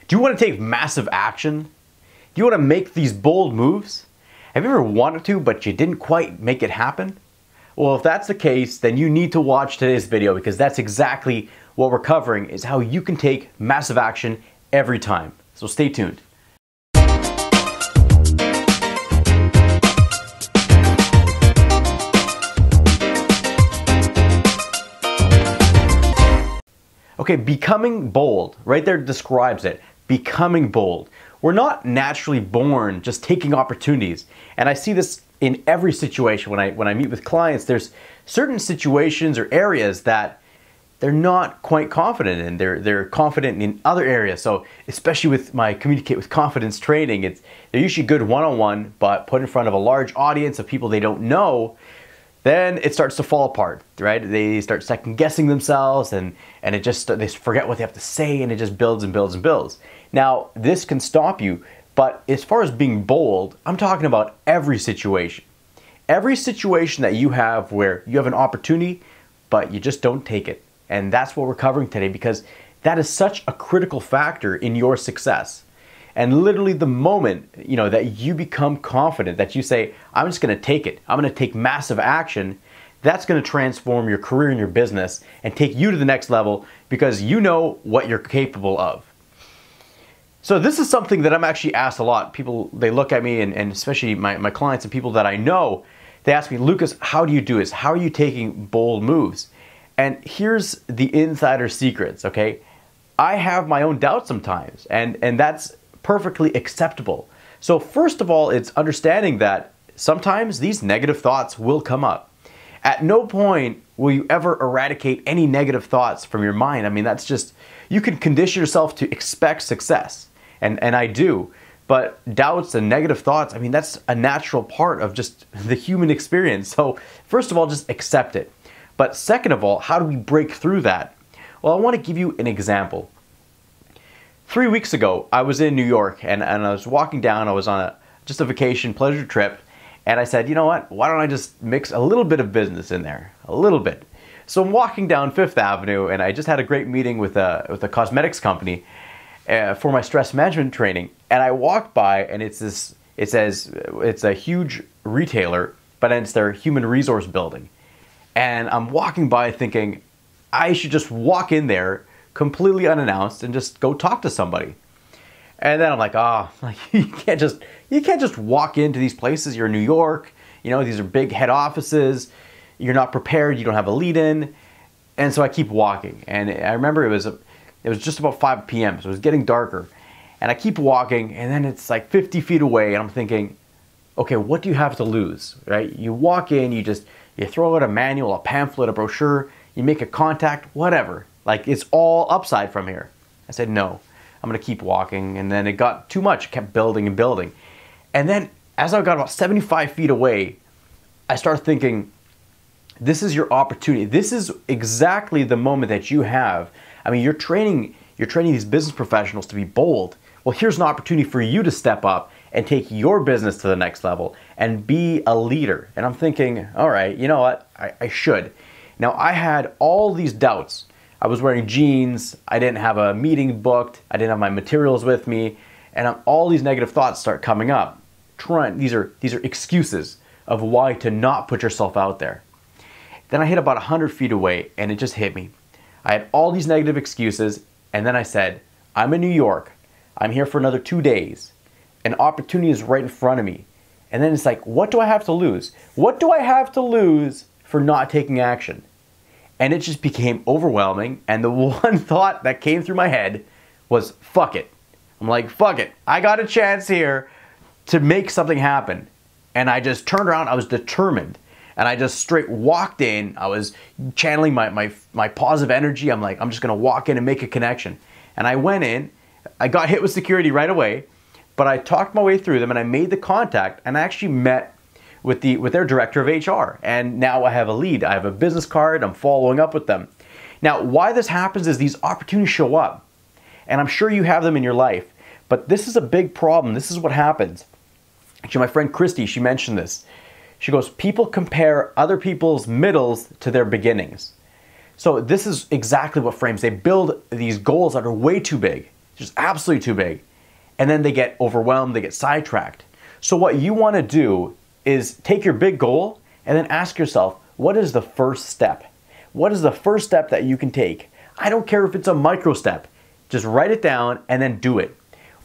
Do you want to take massive action? Do you want to make these bold moves? Have you ever wanted to, but you didn't quite make it happen? Well, if that's the case, then you need to watch today's video, because that's exactly what we're covering, is how you can take massive action every time. So stay tuned. Okay, becoming bold, right there describes it. Becoming bold. We're not naturally born just taking opportunities. And I see this in every situation when I meet with clients. There's certain situations or areas that they're not quite confident in. They're confident in other areas. So especially with my Communicate with Confidence training, they're usually good one-on-one, but put in front of a large audience of people they don't know, then it starts to fall apart, right? They start second guessing themselves, and they forget what they have to say, and it just builds and builds and builds. Now, this can stop you, but as far as being bold, I'm talking about every situation. Every situation that you have where you have an opportunity, but you just don't take it. And that's what we're covering today, because that is such a critical factor in your success. And literally the moment, that you become confident, that you say, I'm just going to take it, I'm going to take massive action, that's going to transform your career and your business and take you to the next level, because you know what you're capable of. So this is something that I'm actually asked a lot. People, they look at me, and especially my clients and people that I know, they ask me, Lucas, how do you do this? How are you taking bold moves? And here's the insider secrets, okay? I have my own doubts sometimes, and that's perfectly acceptable. So first of all, it's understanding that sometimes these negative thoughts will come up. At no point will you ever eradicate any negative thoughts from your mind. I mean, that's just, you can condition yourself to expect success, and I do, but doubts and negative thoughts, I mean, that's a natural part of just the human experience. So first of all, just accept it. But second of all, how do we break through that? Well, I want to give you an example. 3 weeks ago, I was in New York, and I was walking down. I was on just a vacation, pleasure trip, and I said, you know what? Why don't I just mix a little bit of business in there? A little bit. So I'm walking down Fifth Avenue, and I just had a great meeting with a cosmetics company for my stress management training. And I walked by, and it says it's a huge retailer, but it's their human resource building. And I'm walking by thinking, I should just walk in there completely unannounced and just go talk to somebody. And then I'm like, you can't just walk into these places. You're in New York, these are big head offices. You're not prepared, you don't have a lead in. And so I keep walking. And I remember it was just about 5 p.m. so it was getting darker. And I keep walking, and then it's like 50 feet away, and I'm thinking, okay, what do you have to lose, right? You walk in, you throw out a manual, a pamphlet, a brochure, you make a contact, whatever. Like, it's all upside from here. I said, no, I'm going to keep walking. And then it got too much. It kept building and building. And then as I got about 75 feet away, I started thinking, this is your opportunity. This is exactly the moment that you have. I mean, you're training these business professionals to be bold. Well, here's an opportunity for you to step up and take your business to the next level and be a leader. And I'm thinking, all right, you know what? I should. Now, I had all these doubts. I was wearing jeans, I didn't have a meeting booked, I didn't have my materials with me, and all these negative thoughts start coming up. These are excuses of why to not put yourself out there. Then I hit about 100 feet away, and it just hit me. I had all these negative excuses, and then I said, I'm in New York, I'm here for another 2 days, an opportunity is right in front of me. And then it's like, what do I have to lose? What do I have to lose for not taking action? And it just became overwhelming, and the one thought that came through my head was, fuck it. I'm like, fuck it. I got a chance here to make something happen. And I just turned around, I was determined. And I just straight walked in. I was channeling my positive energy. I'm like, I'm just gonna walk in and make a connection. And I went in, I got hit with security right away, but I talked my way through them, and I made the contact, and I actually met with their director of HR. And now I have a lead. I have a business card. I'm following up with them. Now, why this happens is these opportunities show up. And I'm sure you have them in your life. But this is a big problem. This is what happens. Actually, my friend Christy, she mentioned this. She goes, people compare other people's middles to their beginnings. So this is exactly what frames. They build these goals that are way too big. just absolutely too big. And then they get overwhelmed, they get sidetracked. So what you want to do is take your big goal and then ask yourself, what is the first step? What is the first step that you can take? I don't care if it's a micro step. Just write it down and then do it.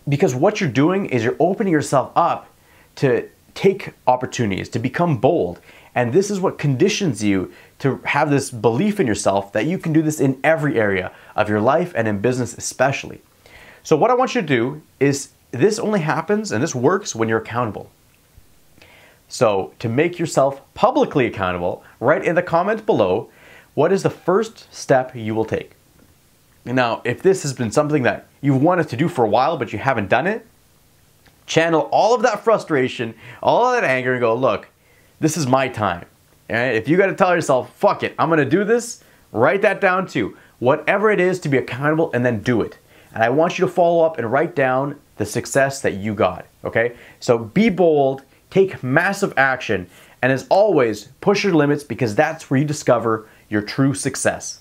Because what you're doing is you're opening yourself up to take opportunities, to become bold. And this is what conditions you to have this belief in yourself that you can do this in every area of your life and in business especially. So what I want you to do is, this only happens and this works when you're accountable. So to make yourself publicly accountable, write in the comments below, what is the first step you will take? Now, if this has been something that you've wanted to do for a while but you haven't done it, channel all of that frustration, all of that anger and go, look, this is my time. All right? If you got to tell yourself, fuck it, I'm going to do this, write that down too. Whatever it is to be accountable, and then do it. And I want you to follow up and write down the success that you got, okay? So be bold, take massive action, and as always, push your limits, because that's where you discover your true success.